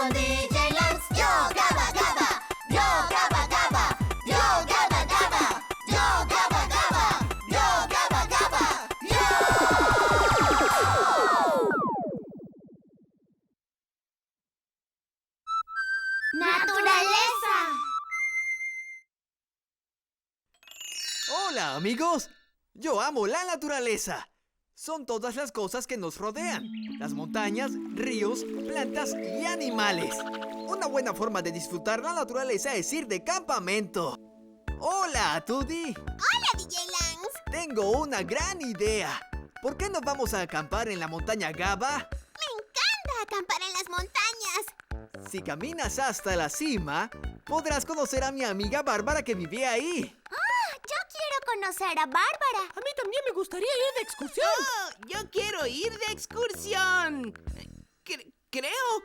con DJ Lance. Yo Gaba Gaba, yo Gaba Gaba, yo Gaba Gaba, yo Gaba Gaba, yo Gaba Gaba, yo. Naturaleza. Hola, amigos. Yo amo la naturaleza. Son todas las cosas que nos rodean. Las montañas, ríos, plantas y animales. Una buena forma de disfrutar la naturaleza es ir de campamento. Hola, Tudy. Hola, DJ Lance. Tengo una gran idea. ¿Por qué no vamos a acampar en la montaña Gaba? Me encanta acampar en las montañas. Si caminas hasta la cima, podrás conocer a mi amiga Bárbara que vive ahí. Yo quiero conocer a Bárbara. A mí también me gustaría ir de excursión. ¡Oh! Yo quiero ir de excursión. Creo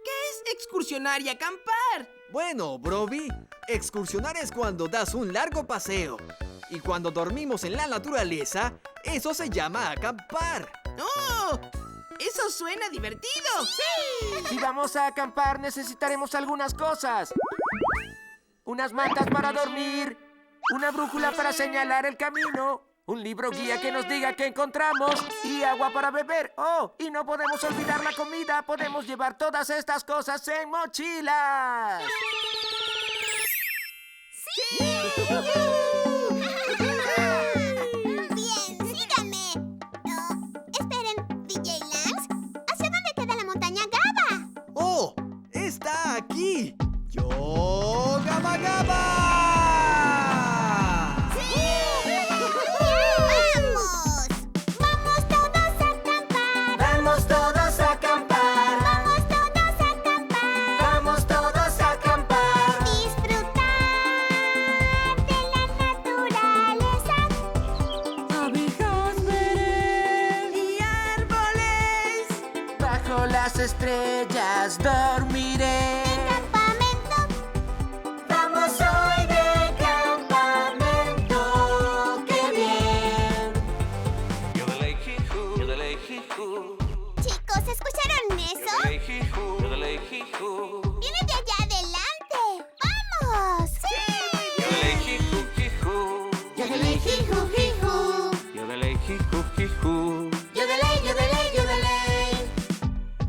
que es excursionar y acampar. Bueno, Broby, excursionar es cuando das un largo paseo. Y cuando dormimos en la naturaleza, eso se llama acampar. ¡Oh! ¡Eso suena divertido! ¡Sí! Si vamos a acampar, necesitaremos algunas cosas. Unas mantas para dormir, una brújula para señalar el camino, un libro guía que nos diga qué encontramos y agua para beber. ¡Oh! Y no podemos olvidar la comida. Podemos llevar todas estas cosas en mochilas. Bien, síganme. Esperen, DJ Lance. ¿Hacia dónde queda la montaña Gaba? ¡Oh! ¡Está aquí! ¡Yo Gaba Gaba! ¡Vamos! ¡Vamos todos a acampar! ¡Vamos todos a acampar! ¡Vamos todos a acampar! ¡Vamos todos a acampar! Disfrutar de la naturaleza. Abejas veré ¡Y árboles! bajo las estrellas dormiré. Campamento. Vamos hoy de campamento, qué bien. Chicos, ¿escucharon eso? ¡Viene de allá adelante! ¡Vamos! ¡Sí! Yodelei, jiju, jiju. Yodelei, yodelei, yodelei.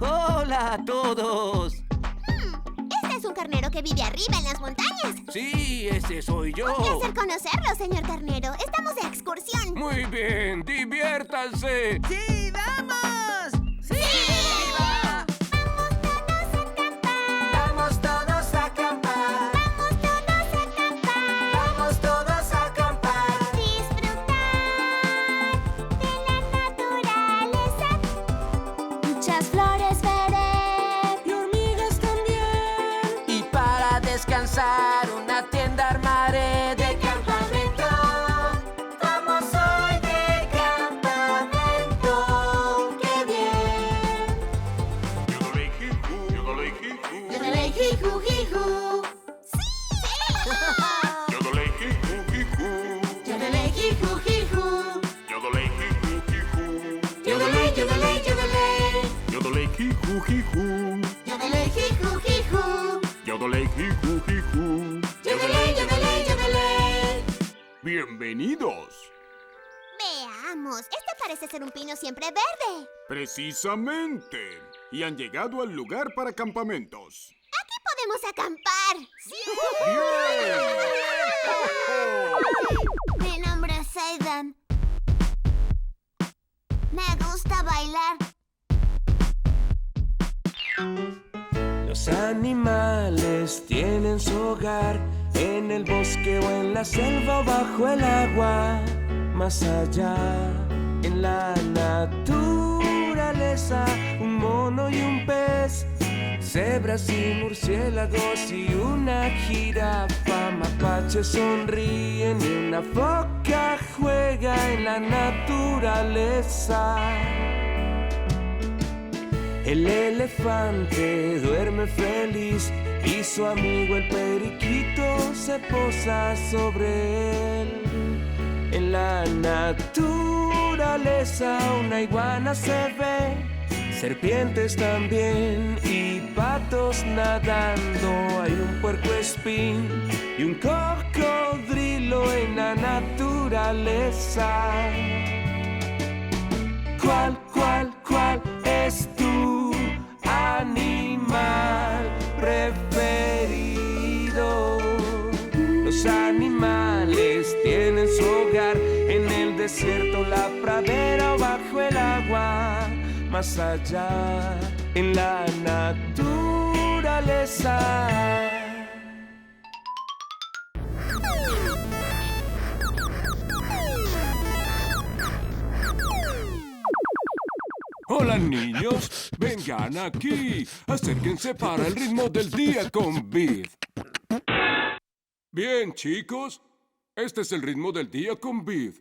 Hola a todos. Este es un carnero que vive arriba en las montañas. Sí, ese soy yo. Un placer conocerlo, señor carnero. Estamos de excursión. Muy bien, diviértanse. ¡Sí, vamos! ¡Sí! Vamos todos a acampar. Vamos todos a acampar. Vamos todos a acampar. Vamos todos a acampar. Disfrutar de la naturaleza. Muchas flores veré. Y hormigas también. Y para descansar, una tienda armaré de campamento. Vamos hoy de campamento, qué bien. Yodelei, jiju, jiju. Yodelei, jiju, jiju. Yodelei, yodelei, yodelei. Yodelei, jiju, jiju. Yodelei, yodelei, yodelei. ¡Bienvenidos! Veamos, este parece ser un pino siempre verde. Precisamente. Y han llegado al lugar para campamentos. Aquí podemos acampar. Mi nombre es Aidan. Me gusta bailar. Los animales tienen su hogar en el bosque o en la selva o bajo el agua. Más allá, en la naturaleza, un mono y un pez, cebras y murciélagos y una jirafa. Mapaches sonríen y una foca juega en la naturaleza. El elefante duerme feliz y su amigo el periquito se posa sobre él. En la naturaleza una iguana se ve serpientes también y patos nadando. Hay un puercoespín y un cocodrilo en la naturaleza. ¿Cuál es tu animal preferido? Los animales tienen su hogar en el desierto, la pradera o bajo el agua, más allá en la naturaleza. Hola niños, vengan aquí. Acérquense para el ritmo del día con Biff. Bien chicos, este es el ritmo del día con Biff.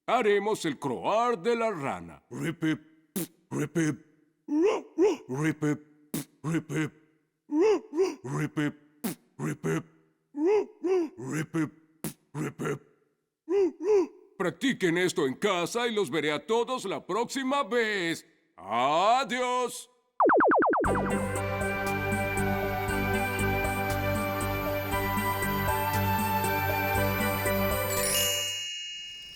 Haremos el croar de la rana. Ripip, ripip, ripip, ripip, ripip, ripip, ripip, ripip. Practiquen esto en casa y los veré a todos la próxima vez. ¡Adiós!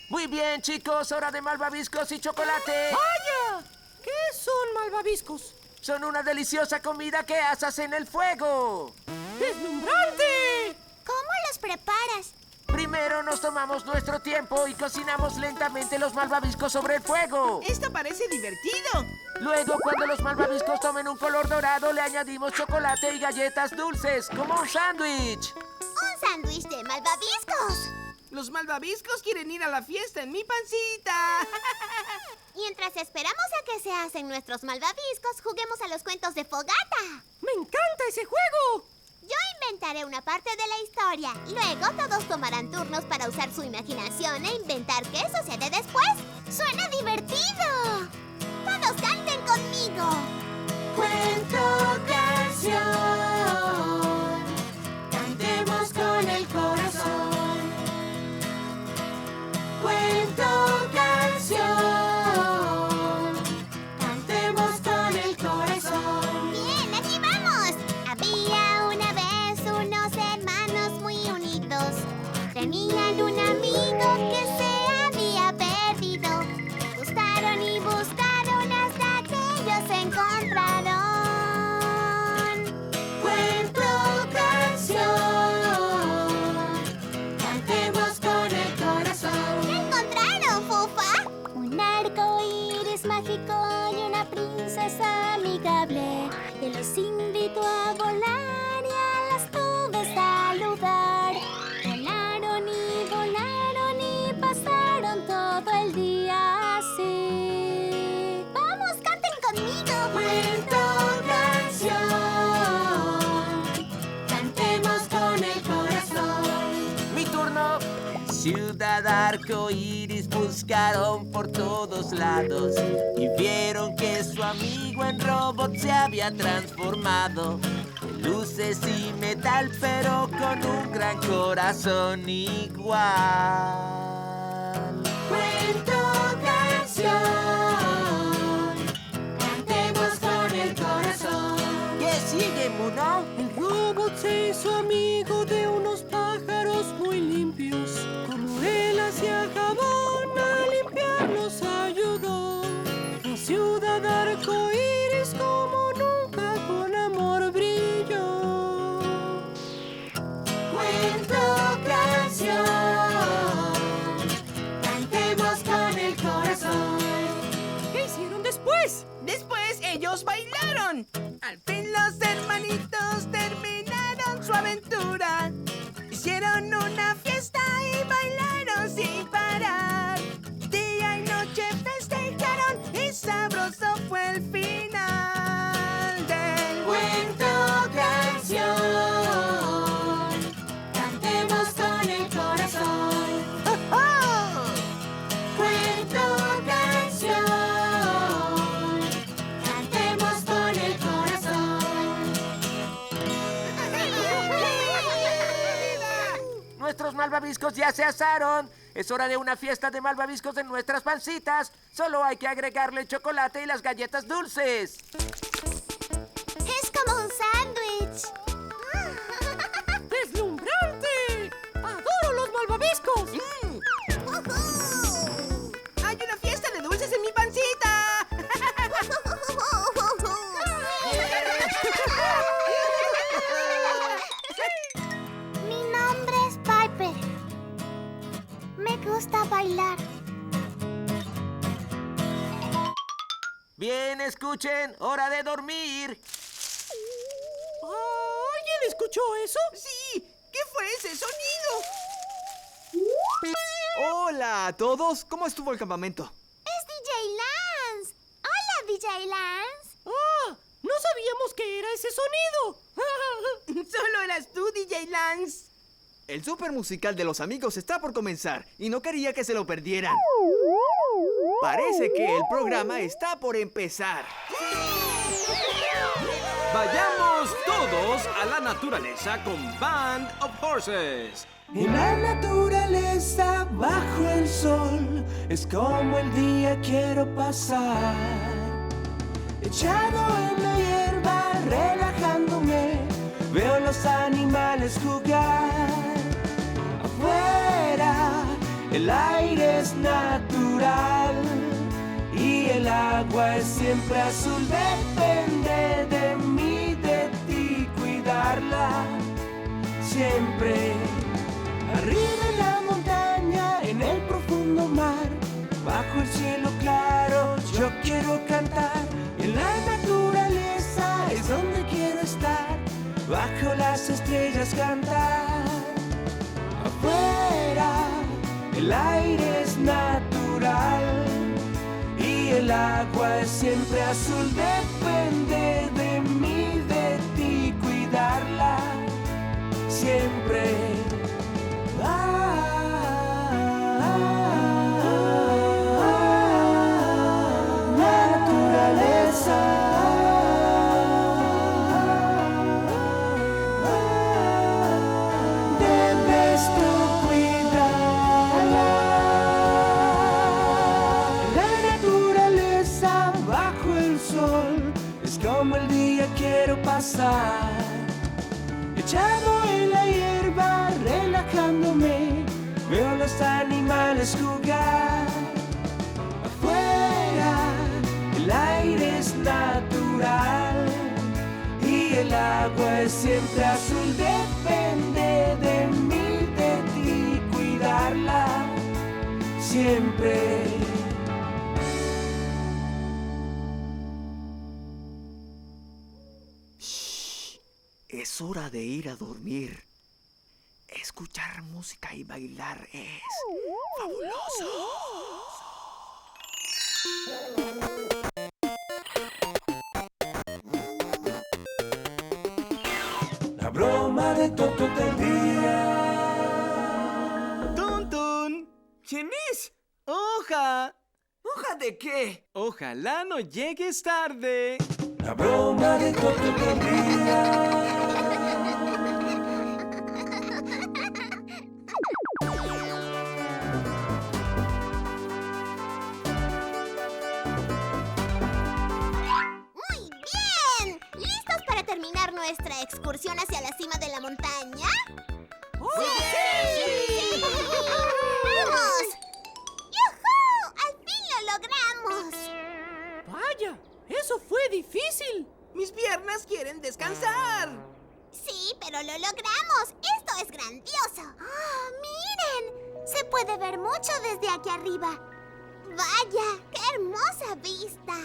Muy bien, chicos, hora de malvaviscos y chocolate. ¡Vaya! ¿Qué son malvaviscos? Son una deliciosa comida que asas en el fuego. ¡Deslumbrante! ¿Cómo los preparas? Primero nos tomamos nuestro tiempo y cocinamos lentamente los malvaviscos sobre el fuego. Esto parece divertido. Luego, cuando los malvaviscos tomen un color dorado, le añadimos chocolate y galletas dulces, como un sándwich. Un sándwich de malvaviscos. Los malvaviscos quieren ir a la fiesta en mi pancita. Mientras esperamos a que se hacen nuestros malvaviscos, juguemos a los cuentos de fogata. ¡Me encanta ese juego! Yo inventaré una parte de la historia. Luego todos tomarán turnos para usar su imaginación e inventar qué sucede después. ¡Suena divertido! ¡Todos canten conmigo! Cuento canción, cantemos con el corazón. Cuento canción, cantemos con el corazón. ¡Bien, aquí vamos! Había una vez unos hermanos muy unidos. Tenían un amigo que se había perdido. Buscaron y buscaron hasta que ellos se encontraron. Cuento canción, cantemos con el corazón. ¿Qué encontraron, Fufa? Un arco iris mágico y una princesa amigable que los invitó a volar y a las nubes saludar. Volaron y pasaron todo el día así. ¡Vamos, canten conmigo! Cuento canción, cantemos con el corazón. Mi turno. Ciudad arcoíris buscaron por todos lados y vieron que su amigo en robot se había transformado. Luces y metal, pero con un gran corazón igual. Cuento canción, cantemos con el corazón. ¿Qué sigue, Muno? El robot se hizo amigo de unos pájaros muy limpios. Como él hacía jabón, a limpiarlos ayudó. La ciudad arcoíris como nunca con amor brilló. Cuento canción, cantemos con el corazón. ¿Qué hicieron después? Después ellos bailaron. Al fin los hermanitos terminaron su aventura. Nuestros malvaviscos ya se asaron. Es hora de una fiesta de malvaviscos en nuestras pancitas. Solo hay que agregarle el chocolate y las galletas dulces. Es como un sándwich. ¡Deslumbrante! ¡Adoro los malvaviscos! ¡Hay una fiesta de dulces en mi pancita! Mi nombre es Piper. Me gusta bailar. Bien, escuchen. Hora de dormir. ¿Alguien escuchó eso? ¡Sí! ¿Qué fue ese sonido? Hola a todos, ¿cómo estuvo el campamento? Es DJ Lance. Hola, DJ Lance. No sabíamos que era ese sonido. Solo eras tú, DJ Lance. El super musical de los amigos está por comenzar y no quería que se lo perdieran. Parece que el programa está por empezar. Vayamos todos a la naturaleza con Band of Horses. En la naturaleza, bajo el sol, es como el día quiero pasar. Echado en la hierba, relajándome, veo los animales jugar. Afuera, el aire es natural y el agua es siempre azul. Depende de mí, de ti, cuidarla siempre. Arriba en la montaña, en el profundo mar, bajo el cielo claro, yo quiero cantar. En la naturaleza es donde quiero estar, bajo las estrellas cantar. Afuera, el aire es natural y el agua es siempre azul. Depende de mí, de ti, cuidarla siempre. La naturaleza. Debes tú cuidarla. La naturaleza bajo el sol es como el día quiero pasar. Echado en la hierba, relajándome, veo los animales jugar. Afuera, el aire es natural y el agua es siempre azul. Depende de mí, de ti, cuidarla siempre. Es hora de ir a dormir. Escuchar música y bailar es fabuloso. La broma de Toto del día. ¡Tun, tun! ¿Quién es? ¡Hoja! ¿Hoja de qué? Ojalá no llegues tarde. La broma de Toto del día. Muy bien. ¿Listos para terminar nuestra excursión hacia la cima de la montaña? ¡Sí! ¡Vamos! ¡Yujú! ¡Al fin lo logramos! Vaya, eso fue difícil. Mis piernas quieren descansar. Sí, pero lo logramos. Esto es grandioso. ¡Oh, miren! Se puede ver mucho desde aquí arriba. ¡Vaya! ¡Qué hermosa vista!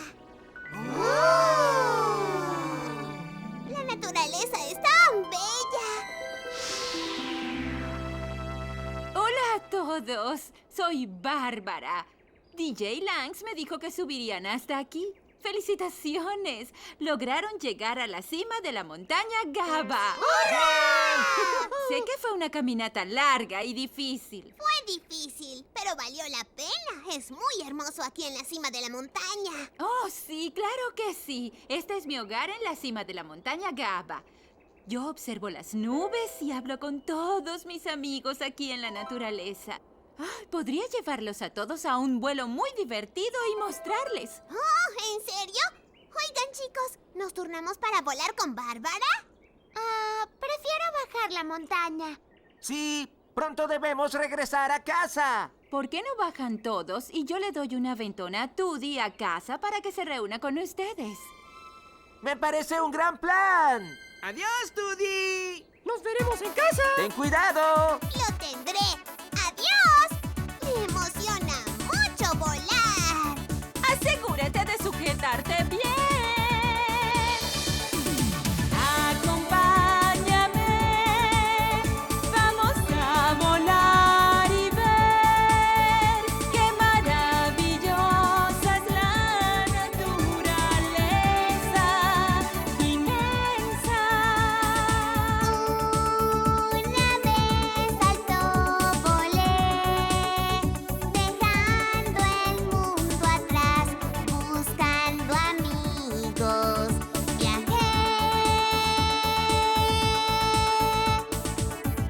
La naturaleza es tan bella. Hola a todos, soy Bárbara. DJ Lance me dijo que subirían hasta aquí. ¡Felicitaciones! Lograron llegar a la cima de la montaña Gaba. Sé que fue una caminata larga y difícil. Fue difícil, pero valió la pena. Es muy hermoso aquí en la cima de la montaña. Oh, sí, claro que sí. Este es mi hogar en la cima de la montaña Gaba. Yo observo las nubes y hablo con todos mis amigos aquí en la naturaleza. Ay, podría llevarlos a todos a un vuelo muy divertido y mostrarles. Oh, ¿en serio? Oigan, chicos, ¿nos turnamos para volar con Bárbara? Prefiero bajar la montaña. Sí, pronto debemos regresar a casa. ¿Por qué no bajan todos y yo le doy una aventona a Tudy a casa para que se reúna con ustedes? Me parece un gran plan. ¡Adiós, Tudy! ¡Nos veremos en casa! ¡Ten cuidado! Lo tendré. ¡Adiós! Me emociona mucho volar. Asegúrate de sujetarte bien. Acompáñame. Vamos a volar y ver qué maravillosa es la naturaleza inmensa. Una vez saltó, volé, dejando el mundo atrás, buscando amigos. Viajé.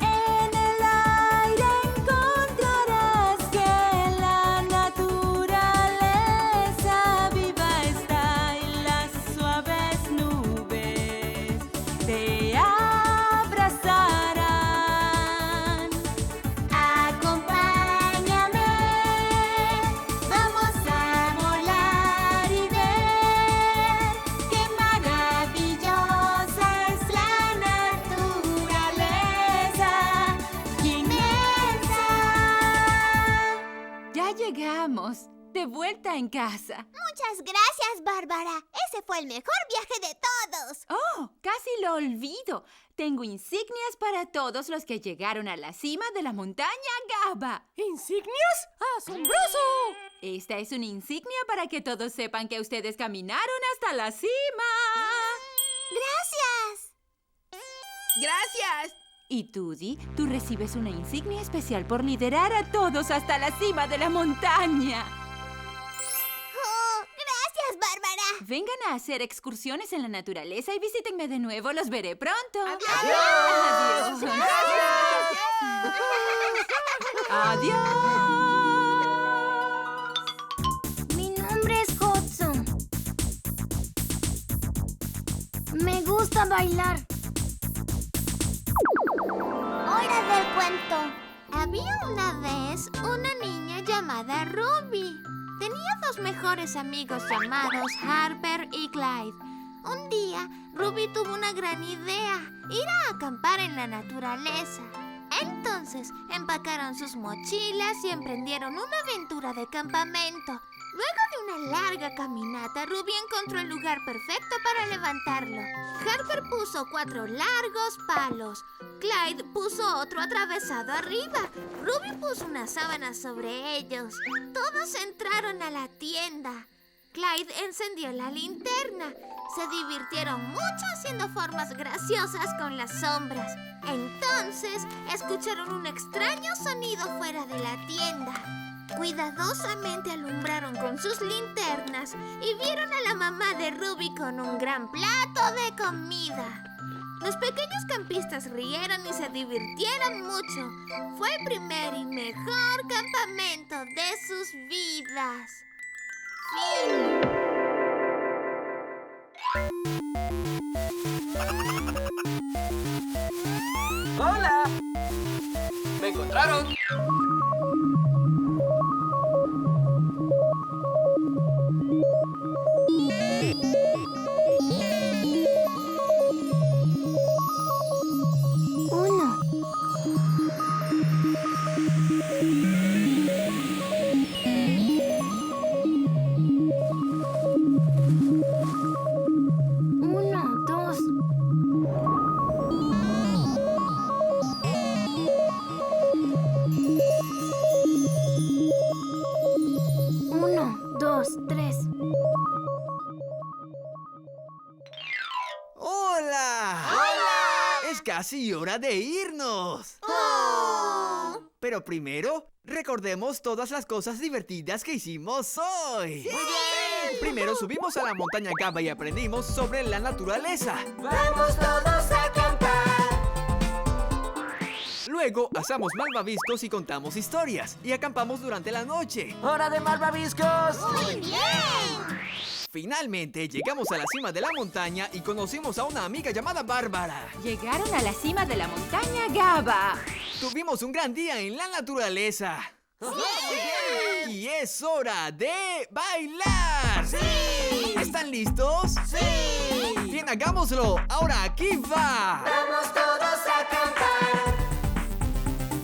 En el aire encontrarás que la naturaleza viva está y las suaves nubes te abrazarán. Acompáñame, vamos a volar y ver qué maravillosa es la naturaleza inmensa. Ya llegamos, de vuelta en casa. Muchas gracias, Bárbara. Ese fue el mejor viaje de todos. Oh, casi lo olvido. Tengo insignias para todos los que llegaron a la cima de la montaña Gaba. ¿Insignias? ¡Asombroso! Esta es una insignia para que todos sepan que ustedes caminaron hasta la cima. Gracias. ¡Gracias! Y Tudy, tú recibes una insignia especial por liderar a todos hasta la cima de la montaña. Oh, gracias, Bárbara. Vengan a hacer excursiones en la naturaleza y visítenme de nuevo. Los veré pronto. ¡Adiós! Adiós. Mi nombre es Hudson. Me gusta bailar. Hora del cuento. Había una vez una niña llamada Ruby. Tenía dos mejores amigos llamados Harper y Clyde. Un día, Ruby tuvo una gran idea: ir a acampar en la naturaleza. Entonces, empacaron sus mochilas y emprendieron una aventura de campamento. Luego de una larga caminata, Ruby encontró el lugar perfecto para levantarlo. Harper puso 4 largos palos. Clyde puso otro atravesado arriba. Ruby puso una sábana sobre ellos. Todos entraron a la tienda. Clyde encendió la linterna. Se divirtieron mucho haciendo formas graciosas con las sombras. Entonces, escucharon un extraño sonido fuera de la tienda. Cuidadosamente alumbraron con sus linternas y vieron a la mamá de Ruby con un gran plato de comida. Los pequeños campistas rieron y se divirtieron mucho. Fue el primer y mejor campamento de sus vidas. Fin. ¡Hola! ¿Me encontraron? Uno. Uno, dos. Uno, dos, tres. ¡Hola! ¡Hola! Es casi hora de irnos. Oh. Pero primero, recordemos todas las cosas divertidas que hicimos hoy. ¡Muy bien! Primero subimos a la montaña Gaba y aprendimos sobre la naturaleza. Vamos todos a acampar. Luego asamos malvaviscos y contamos historias. Y acampamos durante la noche. ¡Hora de malvaviscos! ¡Muy bien! Finalmente llegamos a la cima de la montaña y conocimos a una amiga llamada Bárbara. Llegaron a la cima de la montaña Gaba. Tuvimos un gran día en la naturaleza. Y es hora de bailar. ¡Sí! ¿Están listos? ¡Sí! Bien, hagámoslo. Ahora aquí va. Vamos todos a acampar.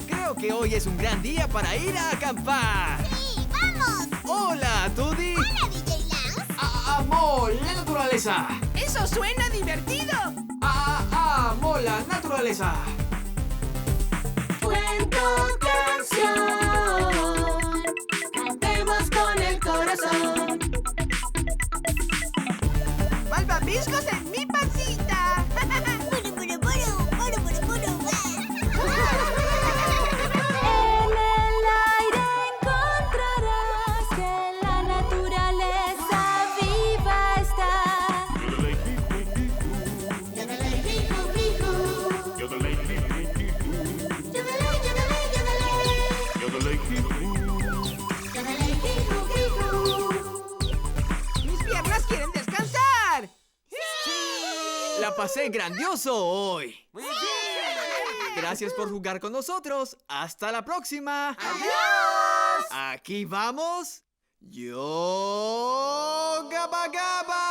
Creo que hoy es un gran día para ir a acampar. ¡Sí! ¡Vamos! Hola, Tudy. ¡Hola, DJ Lance! Amo la naturaleza. ¡Eso suena divertido! Amo la naturaleza. Cuento canción. Cantemos con el corazón. ¡Malvaviscos en mi pancita! ¡Puru, puru, puru! ¡Puru, puru, puru! En el aire encontrarás que la naturaleza viva está. ¡Yodelay, jiju, jiju! ¡Yodelay, yodelay, yodelay! ¡Yodelay, jiju, jiju! ¡Mis piernas quieren descansar! La pasé grandioso hoy. Gracias por jugar con nosotros. Hasta la próxima. ¡Adiós! Aquí vamos. Yo Gaba Gaba.